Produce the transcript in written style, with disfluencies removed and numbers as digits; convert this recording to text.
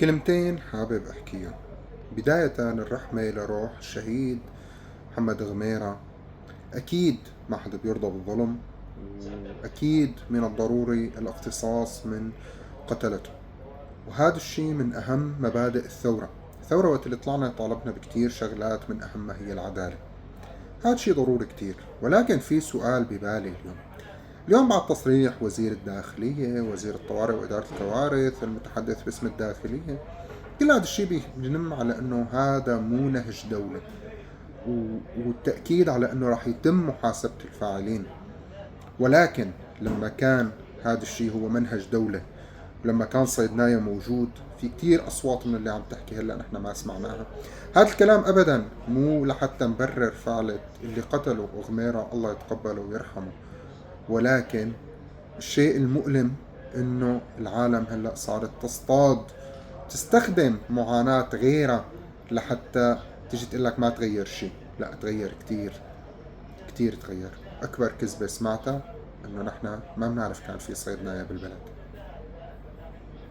كلمتين حابب أحكيهم. بداية الرحمة لروح الشهيد محمد غميرة. أكيد ما حدا بيرضى بالظلم، وأكيد من الضروري الاقتصاص من قتلته. وهذا الشيء من أهم مبادئ الثورة. الثورة وقت اللي طلعنا طالبنا بكتير شغلات، من أهمها هي العدالة. هذا شيء ضروري كتير، ولكن في سؤال ببالي اليوم بعد تصريح وزير الداخلية، وزير الطوارئ وإدارة الكوارث، المتحدث باسم الداخلية، كل هذا الشيء بينم على أنه هذا مو نهج دولة، والتأكيد على أنه راح يتم محاسبة الفاعلين. ولكن لما كان هذا الشيء هو منهج دولة، ولما كان صيدنايا موجود، في كتير أصوات من اللي عم تحكي هلأ نحن ما سمعناها. هذا الكلام أبدا مو لحتى نبرر فعلة اللي قتلوا غميرة، الله يتقبله ويرحمه. ولكن الشيء المؤلم انه العالم هلأ صارت تصطاد، تستخدم معاناة غيرها لحتى تجي تقول لك ما تغير شيء. لا، تغير كتير، كتير تغير. أكبر كذبة سمعتها إنه نحن ما بنعرف كان في صيدنايا بالبلد.